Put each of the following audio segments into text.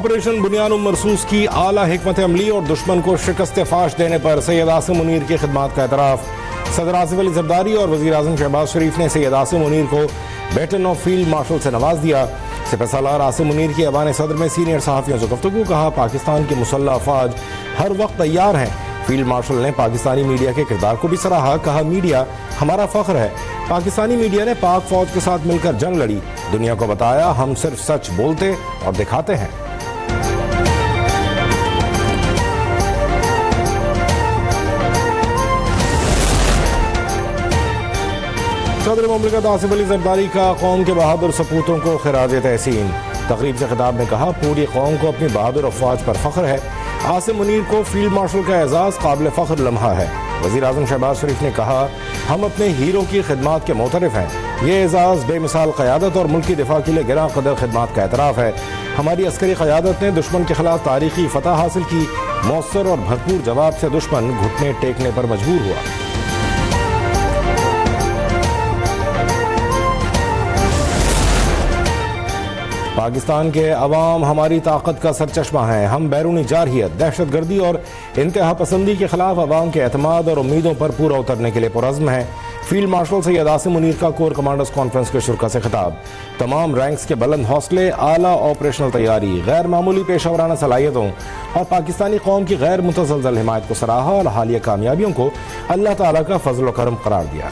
Operation बुनियान मरसूस की आला हिकमत अमली और दुश्मन को शिकस्त फाश देने पर सैयद आसिम मुनीर की खिदमात का एतराफ़। सदर आसिफ अली ज़रदारी और वज़ीर आज़म शहबाज शरीफ ने सैयद आसिम मुनीर को बैटन ऑफ फील्ड मार्शल से नवाज दिया। सिपहसालार आसिम मुनीर की ऐवान सदर में सीनियर सहाफ़ियों से गुफ्तगू। कहा, पाकिस्तान की मुसल्लह अफ़वाज हर वक्त तैयार हैं। फील्ड मार्शल ने पाकिस्तानी मीडिया के किरदार को भी सराहा। कहा, मीडिया हमारा फ़ख्र है। पाकिस्तानी मीडिया ने पाक फ़ौज के साथ मिलकर जंग लड़ी। दुनिया को बताया हम सिर्फ सच बोलते और दिखाते हैं। सदर मुमलिकत आसिफ अली ज़रदारी का कौम के बहादुर सपूतों को खिराज तहसीन। तकरीब से खिताब में कहा, पूरी कौम को अपनी बहादुर अफवाज पर फख्र है। आसिम मुनीर को फील्ड मार्शल का एजाज़ काबिल फ़ख्र लम्हा है। वज़ीर आज़म शहबाज शरीफ ने कहा, हम अपने हीरो की खिदमात के मोतरफ़ हैं। ये एजाज़ बेमिसाल क़यादत और मुल्क की दिफा के लिए गिरा कदर खिदमात का एतराफ़ है। हमारी अस्करी क़यादत ने दुश्मन के खिलाफ तारीखी फ़तह हासिल की। मौसर और भरपूर जवाब से दुश्मन घुटने टेकने पर मजबूर हुआ। पाकिस्तान के अवाम हमारी ताकत का सरचश्मा है। हम बैरूनी जारहियत, दहशतगर्दी और इंतहा पसंदी के खिलाफ अवाम के एतमाद और उम्मीदों पर पूरा उतरने के लिए पुरज़्म है। फील्ड मार्शल सैयद आसिम मुनीर का कोर कमांडर्स कॉन्फ्रेंस के शुरा से खिताब। तमाम रैंक्स के बुलंद हौसले, आला ऑपरेशनल तैयारी, गैर मामूली पेशावराना सलाहियतों और पाकिस्तानी कौम की गैर मुतज़लज़ल हिमायत को सराहा और हालिया कामयाबियों को अल्लाह ताला का फजल व करम करार दिया।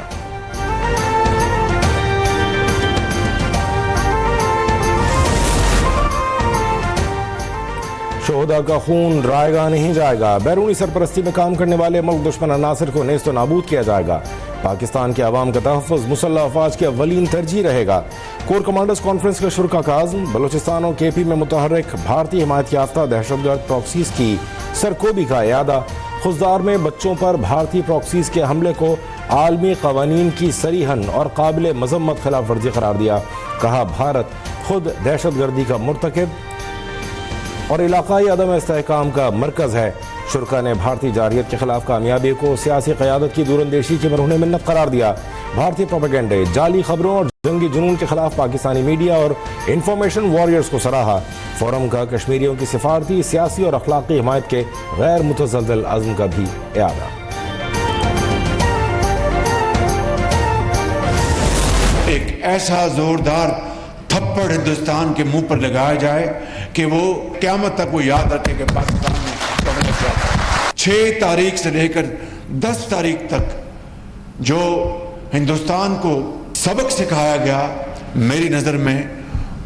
शोहदा का खून रायगा नहीं जाएगा। बैरूनी सरपरस्ती में काम करने वाले मुल्क दुश्मन अनासिर को नेस्त नाबूद किया जाएगा। पाकिस्तान के अवाम का तहफ़्फ़ुज़ मुसल्लह अफ़वाज की अव्वलीन तरजीह रहेगा। कोर कमांडर्स कॉन्फ्रेंस का शुरा का आज़म। बलूचिस्तान और KP में मुतहर्रिक भारतीय हिमायत याफ्ता दहशतगर्द प्रॉक्सीज़ की सरकोबी का इयादा। खुजदार में बच्चों पर भारतीय प्रॉक्सीज़ के हमले को आलमी क़वानीन की सरीहन और काबिल मज़म्मत खिलाफ वर्जी करार दिया। कहा, भारत खुद दहशतगर्दी का मुर्तकिब और इलाकाई अदम इस्तेहकाम का मरकज़ है। शुरा ने भारतीय जारहियत के खिलाफ कामयाबी को सियासी क़यादत की दूरंदेशी की मरहून मिन्नत करार दिया। भारतीय प्रोपेगेंडे, जाली खबरों और जंगी जुनून के खिलाफ पाकिस्तानी मीडिया और इंफॉर्मेशन वॉरियर्स को सराहा। फोरम का कश्मीरियों की सिफारती, सियासी और अखलाकी हिमायत के गैर मुतज़लज़ल अज़्म का भी इयादा। एक ऐसा जोरदार थप्पड़ हिंदुस्तान के मुंह पर लगाया जाए कि वो क़यामत तक वो याद रखे कि पाकिस्तान में 6 तारीख से लेकर 10 तारीख तक जो हिंदुस्तान को सबक सिखाया गया, मेरी नज़र में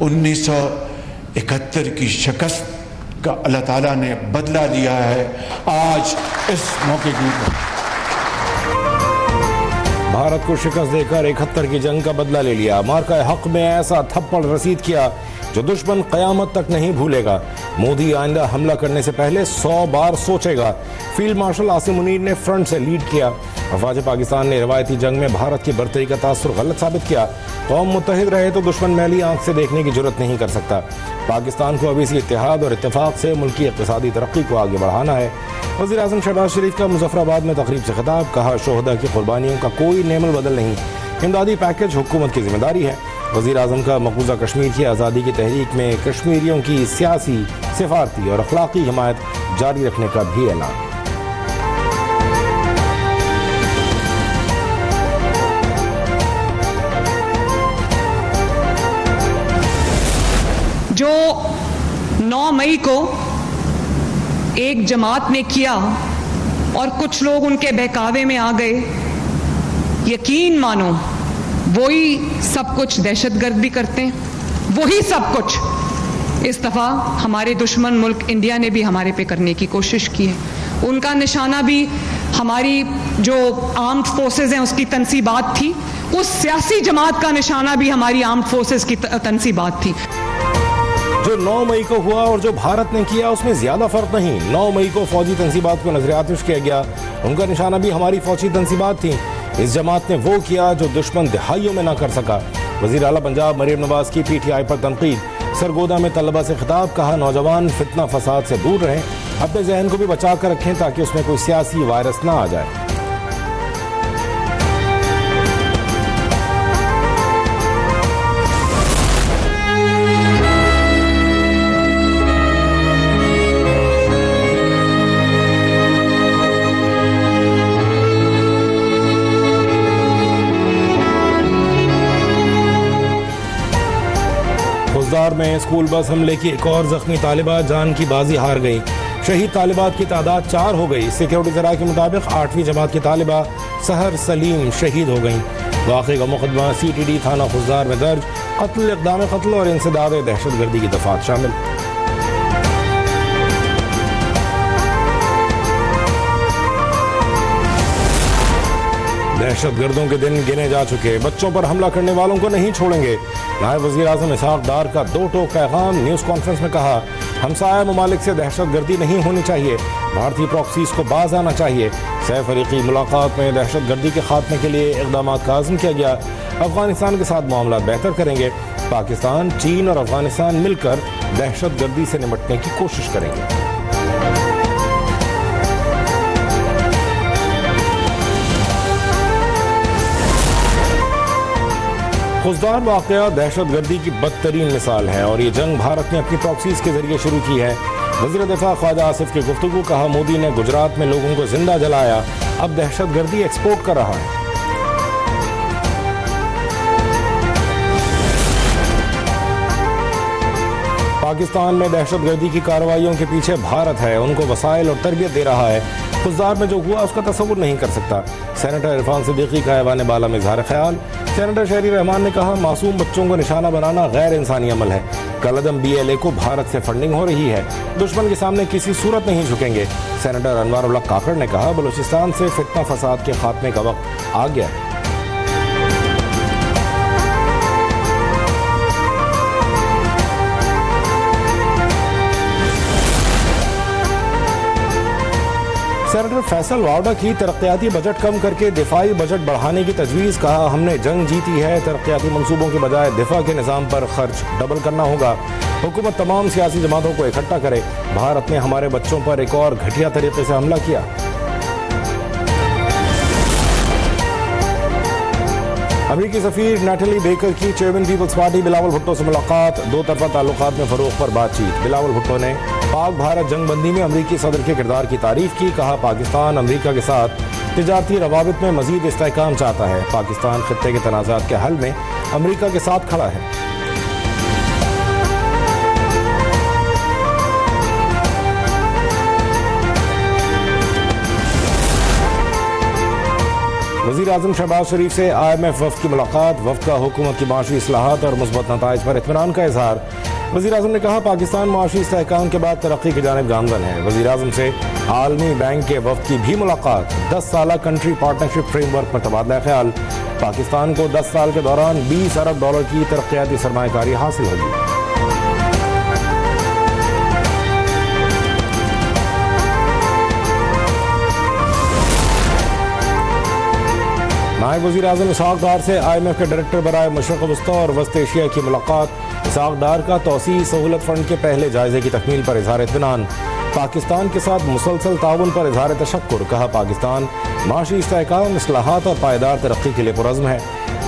1971 की शिकस्त का अल्लाह ताला ने बदला लिया है आज इस मौके के ऊपर। भारत को शिकस्त देकर 71 की जंग का बदला ले लिया। मार्का हक में ऐसा थप्पड़ रसीद किया जो दुश्मन क़यामत तक नहीं भूलेगा। मोदी आइंदा हमला करने से पहले 100 बार सोचेगा। फील्ड मार्शल आसिम मुनीर ने फ्रंट से लीड किया। अफवाज पाकिस्तान ने रवायती जंग में भारत की बरतरी का तासुर गलत साबित किया। कौम मुत्तहिद रहे तो दुश्मन मैली आंख से देखने की जरूरत नहीं कर सकता। पाकिस्तान को अभी इसी इत्तेहाद और इत्तेफाक से मुल्की इक़्तिसादी तरक्की को आगे बढ़ाना है। वज़ीर आज़म शहबाज शरीफ का मुज़फ़्फ़राबाद में तक़रीब से खिताब। कहा, शोहदा की कुर्बानियों का कोई नेमल बदल नहीं। इमदादी पैकेज हुकूमत की जिम्मेदारी है। वज़ीर आज़म का मक़बूज़ा कश्मीर की आज़ादी की तहरीक में कश्मीरियों की सियासी, सिफारती और अखलाकी हिमायत जारी रखने का भी ऐलान। जो 9 मई को एक जमात ने किया और कुछ लोग उनके बहकावे में आ गए, यकीन मानो वही सब कुछ दहशतगर्द भी करते हैं, वही सब कुछ इस दफ़ा हमारे दुश्मन मुल्क इंडिया ने भी हमारे पे करने की कोशिश की है। उनका निशाना भी हमारी जो आर्म्ड फोर्सेस हैं उसकी तनसीबात थी, उस सियासी जमात का निशाना भी हमारी आर्म्ड फोर्सेस की तनसीबात थी। जो 9 मई को हुआ और जो भारत ने किया उसमें ज्यादा फर्क नहीं। 9 मई को फौजी तनसीबात को नजरियातिश किया गया, उनका निशाना भी हमारी फौजी तनसीबात थी। इस जमात ने वो किया जो दुश्मन दिहाइयों में ना कर सका। वज़ीर आला पंजाब मरीम नवाज की PTI पर तनकीद। सरगोदा में तलबा से खिताब। कहा, नौजवान फितना फसाद से दूर रहें, अपने जहन को भी बचा कर रखें ताकि उसमें कोई सियासी वायरस ना आ जाए। खुजदार में स्कूल बस हमले की एक और जख्मी तालिबा जान की बाजी हार गई। शहीद तालिबात की तादाद 4 हो गई। सिक्योरिटी जराये के मुताबिक 8वीं जमात की तालिबा सहर सलीम शहीद हो गई। वाक़े का मुकदमा CTD थाना खुजदार में दर्ज। कत्ल, इक़दाम कत्ल और इंसदाद दहशत गर्दी की दफात शामिल। दहशत गर्दों के दिन गिने जा चुके, बच्चों पर हमला करने वालों को नहीं छोड़ेंगे। नायब वज़ीर आज़म इसहाक़ डार का 2 टोक पैगाम। न्यूज़ कॉन्फ्रेंस में कहा, हमसाया ममालिक से दहशत गर्दी नहीं होनी चाहिए, भारतीय प्रॉक्सीज को बाज आना चाहिए। सैफ अरीकी मुलाकात में दहशत गर्दी के खात्मे के लिए इक़दाम का आज़म किया गया। अफगानिस्तान के साथ मामला बेहतर करेंगे। पाकिस्तान, चीन और अफगानिस्तान मिलकर दहशत गर्दी से निपटने की कोशिश करेंगे। खुजदार वाक़या दहशत गर्दी की बदतरीन मिसाल है और ये जंग भारत ने अपनी प्रॉक्सीज के जरिए शुरू की है। वज़ीर दिफा ख्वाजा आसिफ की गुफ्तगू। कहा, मोदी ने गुजरात में लोगों को जिंदा जलाया, अब दहशत गर्दी एक्सपोर्ट कर रहा है। पाकिस्तान में दहशत गर्दी की कार्रवाइयों के पीछे भारत है, उनको वसाइल और तरबियत दे रहा है। खुजदार में जो हुआ उसका तस्वुर नहीं कर सकता। सेनेटर इरफान सिद्दीकी का ऐवान बाला में इज़हार ख्याल। सेनेटर शहरी रहमान ने कहा, मासूम बच्चों को निशाना बनाना गैर इंसानी अमल है। कलअदम BLA को भारत से फंडिंग हो रही है, दुश्मन के सामने किसी सूरत नहीं झुकेंगे। सेनेटर अनवारुल्लाह काकड़ ने कहा, बलूचिस्तान से फितना फसाद के खात्मे का वक्त आ गया है। सेनेटर फैसल वावडा की तरक्याती बजट कम करके दिफाई बजट बढ़ाने की तजवीज़। कहा, हमने जंग जीती है, तरक्याती मंसूबों के बजाय दिफा के निज़ाम पर खर्च डबल करना होगा। हुकूमत तमाम सियासी जमातों को इकट्ठा करे। भारत ने हमारे बच्चों पर एक और घटिया तरीके से हमला किया। अमरीकी सफीर नैटली बेकर की chairman People's Party Bilawal Bhutto से मुलाकात। 2 तरफा ताल्लुकात में फरोग पर बातचीत। बिलावल भुट्टो ने पाक भारत जंगबंदी में अमरीकी सदर के किरदार की तारीफ की। कहा, पाकिस्तान अमरीका के साथ तिजारती रवाबित में मजीद इस्तेहकाम चाहता है। पाकिस्तान खित्ते के तनाज़ात के हल में अमरीका के साथ खड़ा है। वज़ीर आज़म शहबाज शरीफ से IMF वफ़द की मुलाकात। वफ़द का हुकूमत की माशी इस्लाहात और मुस्बत नताइज पर इत्मीनान का इजहार। वज़ीर आज़म ने कहा, पाकिस्तान माशी इस्तेहकाम के बाद तरक्की की जानिब गामज़न है। वज़ीर आज़म से आलमी बैंक के वफ़द की भी मुलाकात। 10 साला कंट्री पार्टनरशिप फ्रेमवर्क पर तबादला ख्याल। पाकिस्तान को 10 साल के दौरान $20 अरब की तरक्याती सरमायाकारी हासिल होगी। नायब वज़ीर आज़म इसहाक़ डार से IMF के डायरेक्टर बराए मशरक़ वस्ता और वस्त एशिया की मुलाकात। इसहाक़ डार का तौसीई सहूलत फंड के पहले जायजे की तकमील पर इज़हार इत्मीनान। पाकिस्तान के साथ मुसलसल ताउन पर इज़हार तशक्कुर। कहा, पाकिस्तान माशी इस्तेहकाम, इस्लाहात और पायदार तरक्की के लिए पुरज़्म है।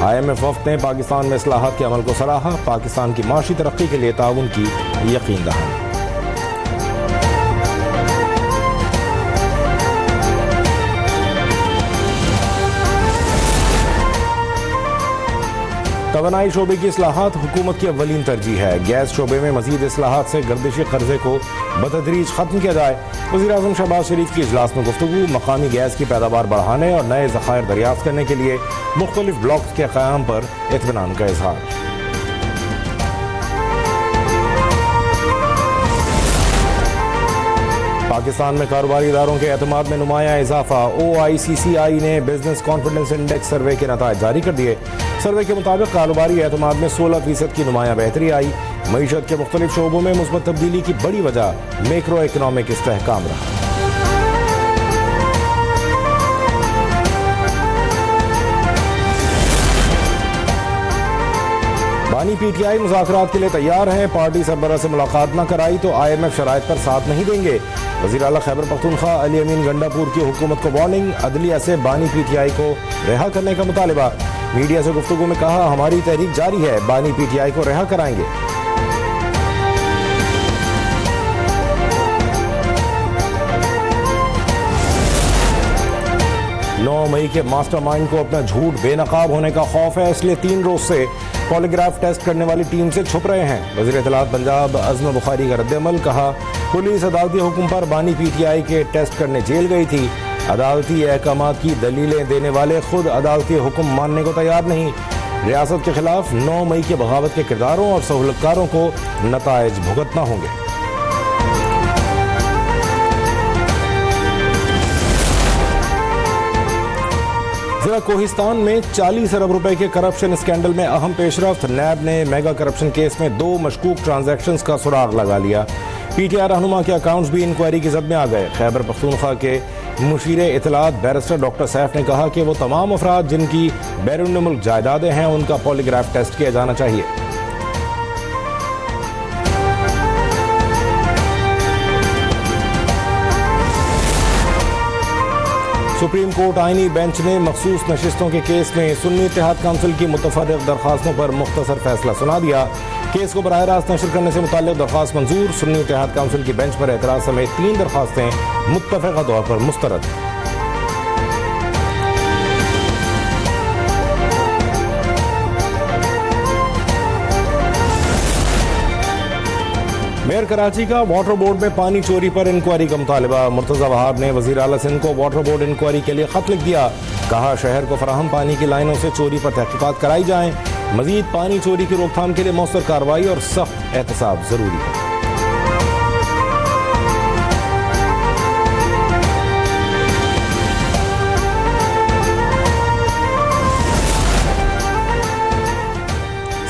IMF वफ़द ने पाकिस्तान में इस्लाहात के अमल को सराहा। पाकिस्तान की माशी तरक्की के लिए ताउन की यकीन दहानी। तवानाई शोबे की इस्लाहात हुकूमत की अव्वलीन तरजीह है। गैस शोबे में मजीद इस्लाहात से गर्दिशी कर्जे को बतदरीज खत्म किया जाए। वज़ीर आज़म शहबाज शरीफ की इजलास में गुफ्तगू। मकामी गैस की पैदावार बढ़ाने और नए ज़खायर दरियाफ्त करने के लिए मुख्तलिफ ब्लॉक्स के क़याम पर इत्मीनान का इजहार। पाकिस्तान में कारोबारी इदारों के एतमाद में नुमाया इजाफा। OICCI ने बिजनेस कॉन्फिडेंस इंडेक्स सर्वे के नताइज जारी कर दिए। सर्वे के मुताबिक कारोबारी एतमाद में 16% की नुमाया बेहतरी आई। मईशत के मुख्तलिफ शोबों में मुस्बत तब्दीली की बड़ी वजह मैक्रो इकनॉमिक इस्तेहकाम रहा। बानी PTI मुज़ाकरात के लिए तैयार हैं। पार्टी सरबराह से मुलाकात न कराई तो IMF शराइत पर साथ नहीं देंगे। वज़ीर आला खैबर पख्तूनख्वा अली अमीन गंडापुर की हुकूमत को वार्निंग। अदलिया से बानी PTI को रिहा करने का मुतालिबा। मीडिया से गुफ्तगू में कहा, हमारी तहरीक जारी है, बानी PTI को रिहा कराएंगे। 9 मई के मास्टरमाइंड को अपना झूठ बेनकाब होने का खौफ है, इसलिए 3 रोज से पॉलीग्राफ टेस्ट करने वाली टीम से छुप रहे हैं। वज़ीर इत्तलात पंजाब अज़म बुखारी का रद्द-ए-अमल, कहा पुलिस अदालती हुक्म पर बानी PTI के टेस्ट करने जेल गई थी। अदालती अहकामात की दलीलें देने वाले खुद अदालती हुक्म मानने को तैयार नहीं। रियासत के खिलाफ 9 मई के बगावत के किरदारों और सहूलतकारों को नताइज भुगतना होंगे। जिला कोहिस्तान में 40 अरब रुपए के करप्शन स्कैंडल में अहम पेशरफ्त। नैब ने मेगा करप्शन केस में 2 मशकूक ट्रांजैक्शंस का सुराग लगा लिया। PTI रहनुमा के अकाउंट्स भी इंक्वायरी की जद में आ गए। खैबर पख्तूनख्वा के मुशीरे इत्तलात बैरिस्टर डॉक्टर सैफ ने कहा कि वो तमाम अफराद जिनकी बैरून मुल्क जायदादें हैं उनका पॉलीग्राफ टेस्ट किया जाना चाहिए। सुप्रीम कोर्ट आईनी बेंच ने मखसूस नशिस्तों के केस में सुन्नी इत्तेहाद काउंसिल की मुतफर्रिक दरख्वास्तों पर मुख्तसर फैसला सुना दिया। केस को बराह रास्त नशर करने से मुताल्लिक दरख्वास्त मंजूर। सुन्नी इत्तेहाद काउंसिल की बेंच पर एतराज समेत 3 दरख्वास्तें मुत्तफ़िक़ा तौर पर मुस्तरद। मेयर कराची का वाटर बोर्ड में पानी चोरी पर इंक्वायरी का मुतालबा। मुर्तज़ा वहाब ने वज़ीर आला सिंध को वाटर बोर्ड इंक्वायरी के लिए खत लिख दिया। कहा शहर को फराहम पानी की लाइनों से चोरी पर तहकीकात कराई जाएं। मजीद पानी चोरी की रोकथाम के लिए मौसर कार्रवाई और सख्त एहतसाब जरूरी है।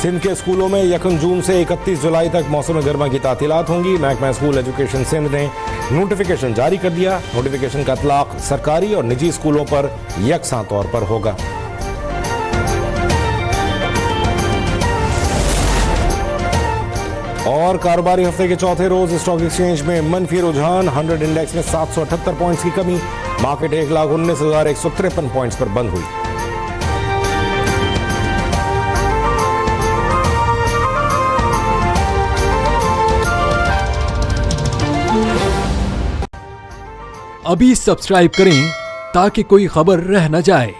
सिंध के स्कूलों में 1 जून से 31 जुलाई तक मौसम गर्मा की तातीलात होंगी। महकमा स्कूल एजुकेशन सिंध ने नोटिफिकेशन जारी कर दिया। नोटिफिकेशन का इतलाक सरकारी और निजी स्कूलों पर यकसां तौर पर होगा। और कारोबारी हफ्ते के चौथे रोज स्टॉक एक्सचेंज में मनफी रुझान। 100 इंडेक्स में 778 पॉइंट्स की कमी। मार्केट 1,19,153 पॉइंट्स पर बंद हुई। अभी सब्सक्राइब करें ताकि कोई खबर रह न जाए।